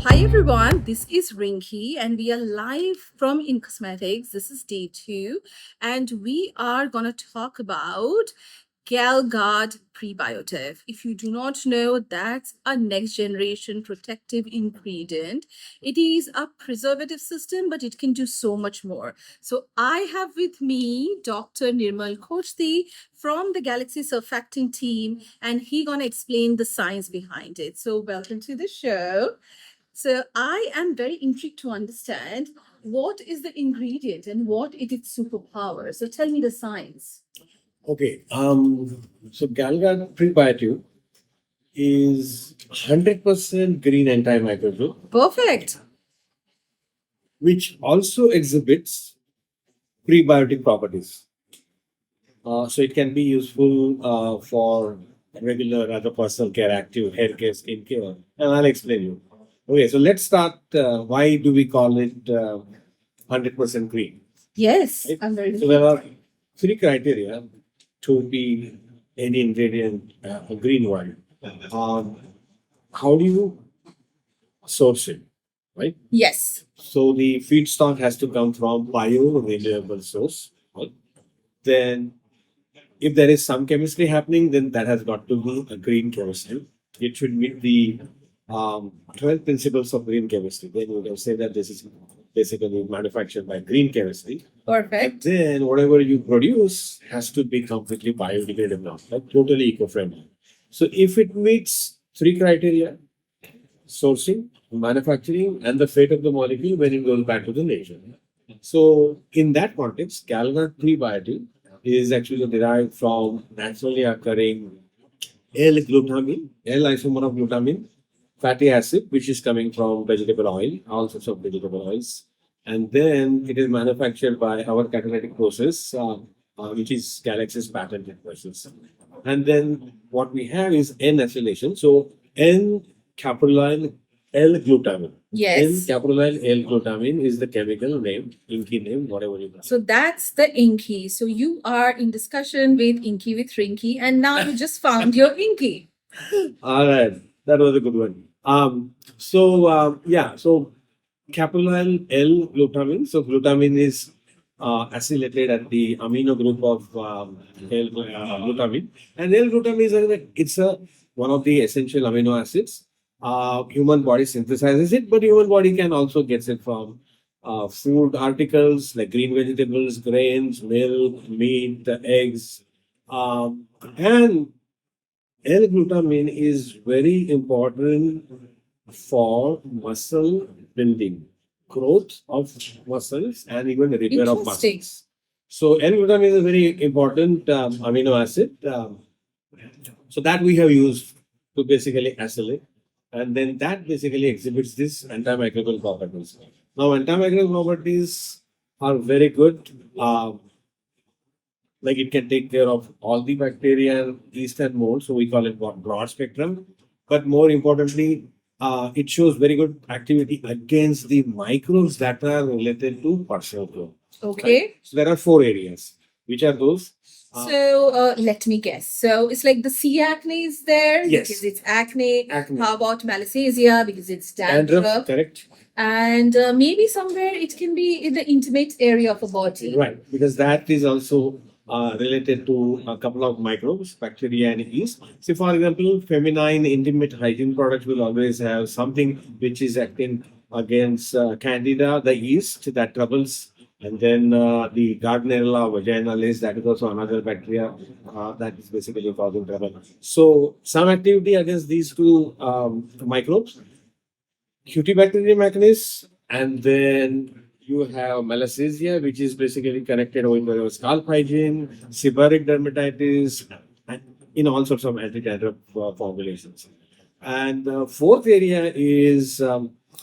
Hi everyone, this is Rinki and we are live from In Cosmetics. This is day 2 and we are going to talk about Galguard Prebiotive. If you do not know, that's a next generation protective ingredient. It is a preservative system, but it can do so much more. So I have with me Dr. Nirmal Koshti from the Galaxy Surfactant team, and he gonna explain the science behind it. So welcome to the show. So I am very intrigued to understand what is the ingredient and what is its superpower. So tell me the science. Okay. So Galguard Prebiotive is 100% green antimicrobial, Perfect. which also exhibits prebiotic properties. So it can be useful for regular other personal care, active hair care, skin care, and I'll explain you. Okay, so let's start. Why do we call it 100% green? Yes, Right? I'm very So there are three criteria to be any ingredient a green one. Um, how do you source it, right? Yes. So the feedstock has to come from bio-renewable source. Right? Then, if there is some chemistry happening, then that has got to be a green chemistry. It should meet the 12 principles of green chemistry. Then you can say that this is basically manufactured by green chemistry. Perfect. And then whatever you produce has to be completely biodegradable now, like totally eco-friendly. So if it meets three criteria, sourcing, manufacturing, and the fate of the molecule when it goes back to the nature. So in that context, Galguard prebiotic is actually derived from naturally occurring L-glutamine, L-isomer of glutamine, fatty acid, which is coming from vegetable oil, all sorts of vegetable oils. And then it is manufactured by our catalytic process, which is Galaxy's patented process. And then what we have is N-acylation. So N caprolyl L-glutamine. Yes. N-caprolyl L-glutamine is the chemical name, inky name, whatever you want. So that's the Inky. So you are in discussion with Inky with Rinky, and now you just found your Inky. All right, that was a good one. So caprolyl L-glutamine. So glutamine is acylated at the amino group of L-glutamine, and L-glutamine is it's a one of the essential amino acids. Human body synthesizes it, but human body can also get it from food articles like green vegetables, grains, milk, meat, eggs, and L-glutamine is very important for muscle building, growth of muscles, and even repair of Interesting. muscles. So L-glutamine is a very important amino acid. So that we have used to basically acylate, and then that basically exhibits this antimicrobial properties. Now, antimicrobial properties are very good. Like it can take care of all the bacteria, yeast and mold. So we call it broad spectrum. But more importantly, it shows very good activity against the microbes that are related to personal care. Okay. Right? So there are four areas. Which are those? So let me guess. So it's like the C acne is there Yes. because it's acne. Acne. How about malassezia because it's dandruff? Correct. And maybe somewhere it can be in the intimate area of a body. Right, because that is also related to a couple of microbes, bacteria and yeast. So, for example, feminine intimate hygiene products will always have something which is acting against candida, the yeast that troubles, and then the Gardnerella vaginalis, that is also another bacteria that is basically causing trouble. So, some activity against these two microbes, Cutibacterium macanis, and then you have malassezia, which is basically connected with your scalp hygiene, seborrheic dermatitis, and in all sorts of anti-dandruff formulations. And the fourth area is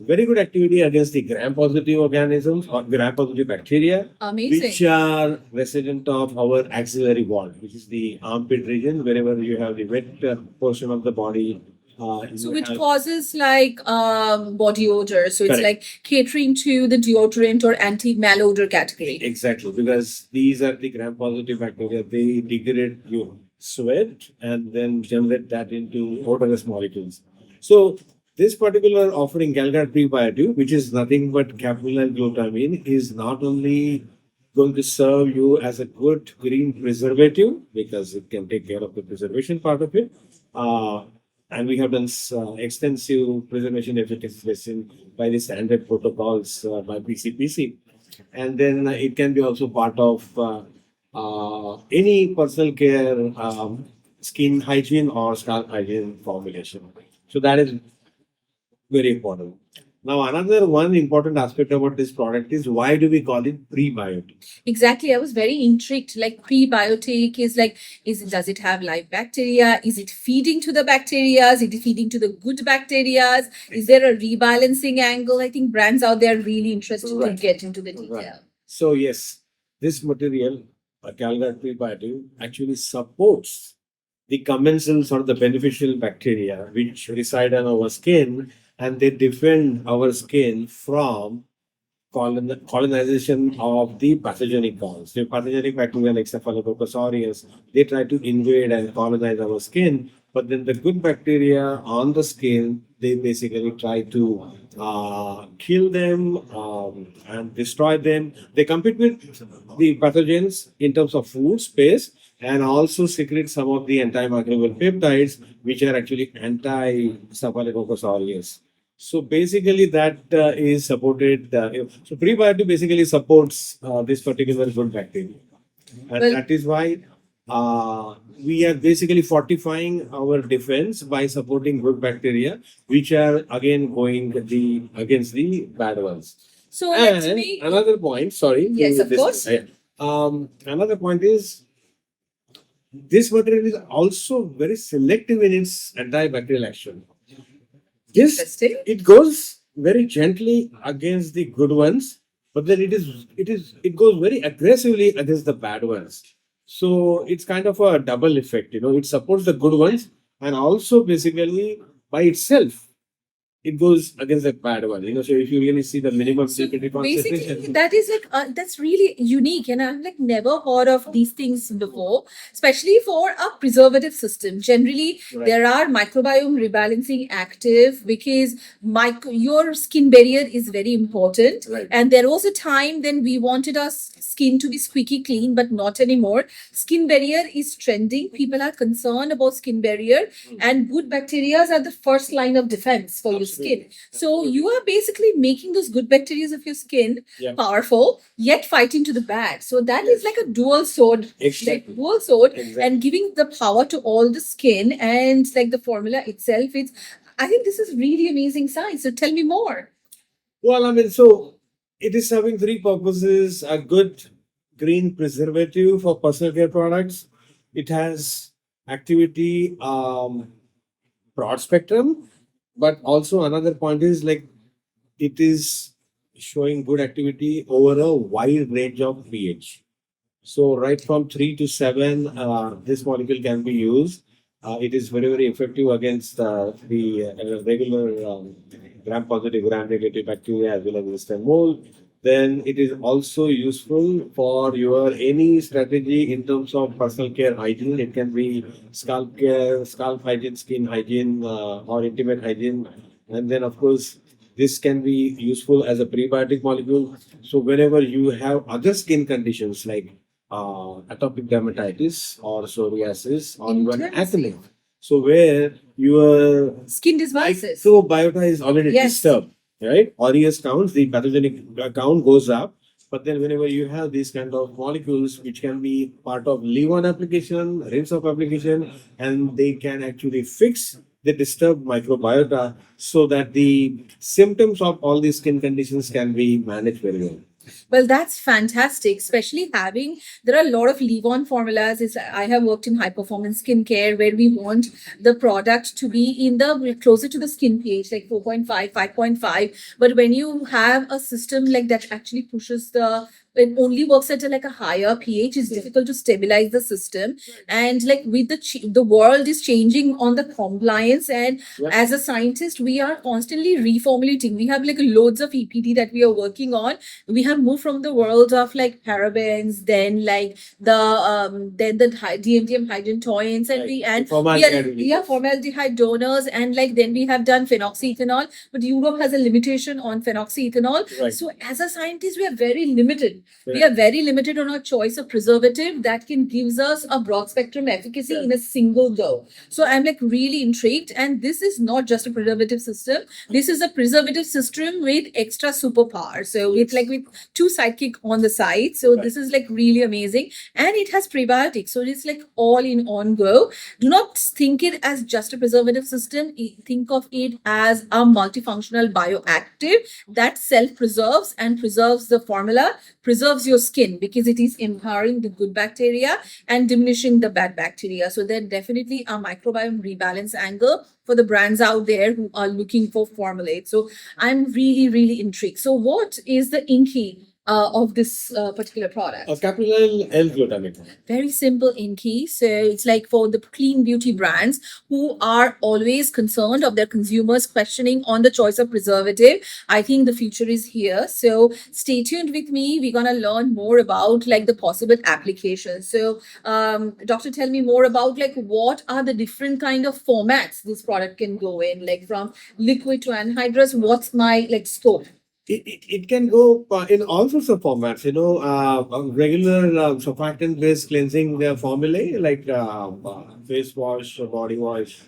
very good activity against the gram-positive organisms or gram-positive bacteria, Amazing. which are resident of our axillary wall, which is the armpit region, wherever you have the wet portion of the body. So which causes like body odor. So it's Correct. like catering to the deodorant or anti-malodor category. Exactly, because these are the gram-positive bacteria. They degrade your sweat and then generate that into odorless molecules. So this particular offering, Galguard Prebiotive, which is nothing but caprylyl glutamine, is not only going to serve you as a good green preservative because it can take care of the preservation part of it. And we have done extensive preservation efficacy testing by the standard protocols by PCPC. And then it can be also part of any personal care, skin hygiene or scalp hygiene formulation. So that is very important. Now, another one important aspect about this product is why do we call it prebiotic? Exactly. I was very intrigued. Like prebiotic is like, does it have live bacteria? Is it feeding to the bacteria? Is it feeding to the good bacteria? Is there a rebalancing angle? I think brands out there are really interested to get into the detail. Right. So yes, this material, Galguard Prebiotive, actually supports the commensals or the beneficial bacteria which reside on our skin, and they defend our skin from colonization of the pathogenic cause. The pathogenic bacteria like Staphylococcus aureus, they try to invade and colonize our skin, but then the good bacteria on the skin, they basically try to kill them and destroy them. They compete with the pathogens in terms of food, space, and also secrete some of the antimicrobial peptides, which are actually anti-Staphylococcus aureus. So basically, that is supported. So prebiotic basically supports this particular good bacteria, and Well, that is why we are basically fortifying our defense by supporting good bacteria, which are again going against the bad ones. so let And me. another point, sorry. Yes, to of this- course. Another point is this material is also very selective in its antibacterial action. Yes, Interesting. it goes very gently against the good ones, but then it goes very aggressively against the bad ones. So it's kind of a double effect, you know. It supports the good ones and also basically by itself it goes against the bad one. You know, so if you really see the minimum security Basically, concentration. that is like that's really unique, and I've like never heard of these things before, especially for a preservative system. Generally, Right. there are microbiome rebalancing active because your skin barrier is very important. Right. And there was a time then we wanted our skin to be squeaky clean, but not anymore. Skin barrier is trending. People are concerned about skin barrier, and good bacteria are the first line of defense for your skin. So you are basically making those good bacteria of your skin Yeah. powerful, yet fighting to the bad. So that is like a dual sword, Exactly. like dual sword, Exactly. and giving the power to all the skin and like the formula itself. It's I think this is really amazing science. So tell me more. Well, I mean, so it is serving three purposes: a good green preservative for personal care products. It has activity, broad spectrum, but also another point is like it is showing good activity over a wide range of pH. So right from 3 to 7, this molecule can be used. It is very, very effective against the regular gram-positive, gram-negative bacteria as well as Western mold. Then it is also useful for your any strategy in terms of personal care hygiene. It can be scalp care, scalp hygiene, skin hygiene, or intimate hygiene. And then, of course, this can be useful as a prebiotic molecule. So whenever you have other skin conditions like atopic dermatitis or psoriasis or even acne. So where your Skin dysbiosis. microbiota is already Yes. disturbed, right? Aureus counts, the pathogenic count goes up. But then whenever you have these kind of molecules, which can be part of leave-on application, rinse-off application, and they can actually fix the disturbed microbiota so that the symptoms of all these skin conditions can be managed very well. Well, that's fantastic, especially having there are a lot of leave-on formulas. I have worked in high performance skincare where we want the product to be in the closer to the skin pH, like 4.5, 5.5. But when you have a system like that actually pushes the it only works at like a higher pH. It's difficult to stabilize the system, and like with the world is changing on the compliance, and as a scientist we are constantly reformulating. We have like loads of EPD that we are working on. We have moved from the world of like parabens, then like the DMDM hydrogens, and formaldehyde donors, and like then we have done phenoxyethanol, but Europe has a limitation on phenoxyethanol. So as a scientist we are very limited. We are very limited on our choice of preservative that can gives us a broad spectrum efficacy in a single go. So I'm like really intrigued, and this is not just a preservative system. This is a preservative system with extra superpower. So with two sidekick on the side. So this is like really amazing, and it has prebiotics. So it's like all in on go. Do not think it as just a preservative system. Think of it as a multifunctional bioactive that self-preserves and preserves the formula, preserves your skin because it is empowering the good bacteria and diminishing the bad bacteria. So there's definitely a microbiome rebalance angle for the brands out there who are looking for formulate. So I'm really, really intrigued. So what is the Inky of this particular product? A capital L-glutamate. Very simple Inky. So it's like for the clean beauty brands who are always concerned of their consumers questioning on the choice of preservative. I think the future is here. So stay tuned with me. We're gonna learn more about like the possible applications. So doctor, tell me more about like what are the different kind of formats this product can go in, like from liquid to anhydrous. What's my like scope? It can go in all sorts of formats, regular surfactant based cleansing formulae like face wash, body wash,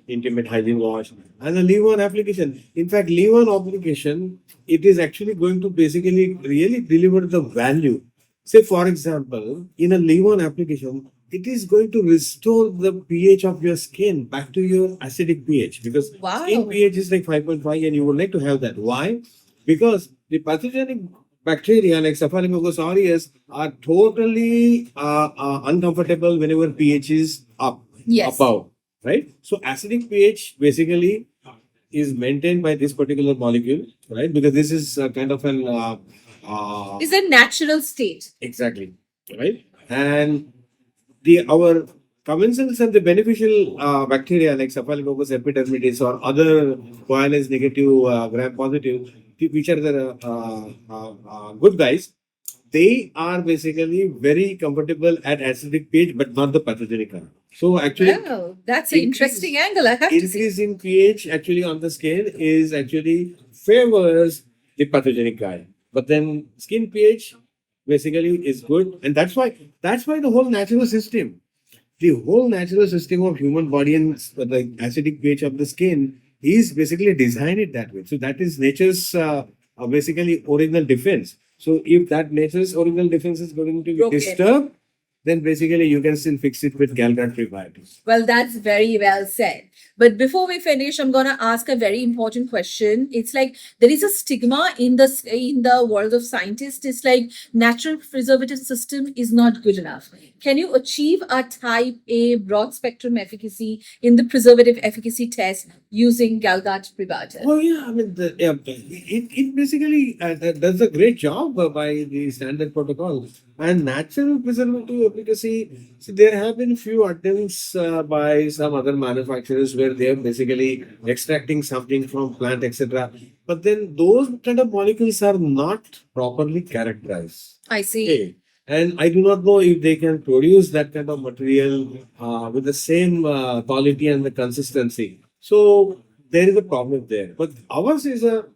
intimate hygiene wash, and a leave-on application. In fact, leave-on application, it is actually going to basically really deliver the value. Say, for example, in a leave-on application, it is going to restore the pH of your skin back to your acidic pH because skin pH is like 5.5 and you would like to have that. Why? Because the pathogenic bacteria like Staphylococcus aureus are totally uncomfortable whenever pH is above, right? So acidic pH basically is maintained by this particular molecule, right? Because this is kind of an is a natural state. Exactly, right? And our commensals and the beneficial bacteria like Staphylococcus epidermidis or other coagulase negative gram positive, which are the good guys, they are basically very comfortable at acidic pH, but not the pathogenic one. So actually, that's an interesting angle. I have to say. Increase in pH actually on the skin is actually favors the pathogenic guy, but then skin pH basically is good, and that's why the whole natural system of human body and the acidic pH of the skin is basically designed it that way. So that is nature's basically original defense. So if that nature's original defense is going to be disturbed, then basically you can still fix it with Galguard Prebiotive. Well, that's very well said. But before we finish, I'm gonna ask a very important question. It's like there is a stigma in the world of scientists. It's like natural preservative system is not good enough. Can you achieve a type A broad spectrum efficacy in the preservative efficacy test using Galguard Prebiotive? Oh yeah, I mean it basically does a great job by the standard protocol. And natural preservative efficacy, see, there have been few attempts by some other manufacturers where they are basically extracting something from plant, etc. But then those kind of molecules are not properly characterized. I see. Okay. And I do not know if they can produce that kind of material with the same quality and the consistency. So there is a problem there. But ours is a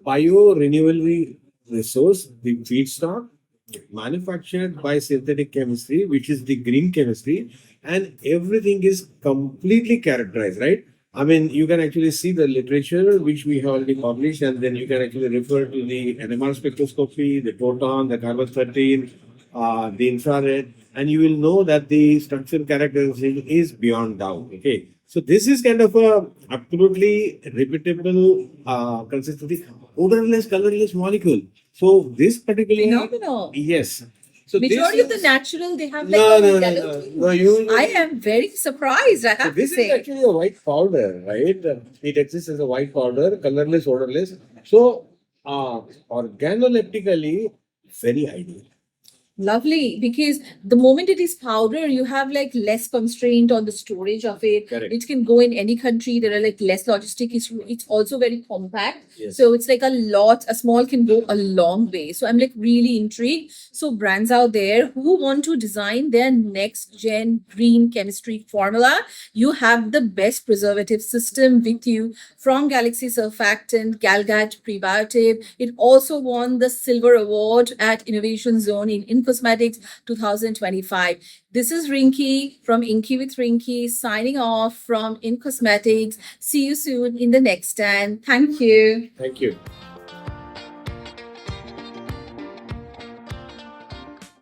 bio-renewable resource, the feedstock, manufactured by synthetic chemistry, which is the green chemistry, and everything is completely characterized, right? I mean, you can actually see the literature which we have already published, and then you can actually refer to the NMR spectroscopy, the proton, the carbon 13, the infrared, and you will know that the structural characterization is beyond doubt. Okay, so this is kind of a absolutely repeatable consistency, odorless, colorless molecule. So this particular phenomenal. Yes. So majority of the natural they have like no. I am very surprised. I have this to say. Is actually a white powder, right? It exists as a white powder, colorless, odorless. So organoleptically, very ideal. Lovely, because the moment it is powder, you have like less constraint on the storage of it. Correct. It can go in any country. There are like less logistic issue. It's also very compact. Yes. So it's like a small can go a long way. So I'm like really intrigued. So brands out there who want to design their next gen green chemistry formula, you have the best preservative system with you from Galaxy Surfactant, Galguard Prebiotive. It also won the Silver Award at Innovation Zone in Cosmetics 2025. This is Rinki from Inky with Rinki signing off from In Cosmetics. See you soon in the next stand. Thank you. Thank you.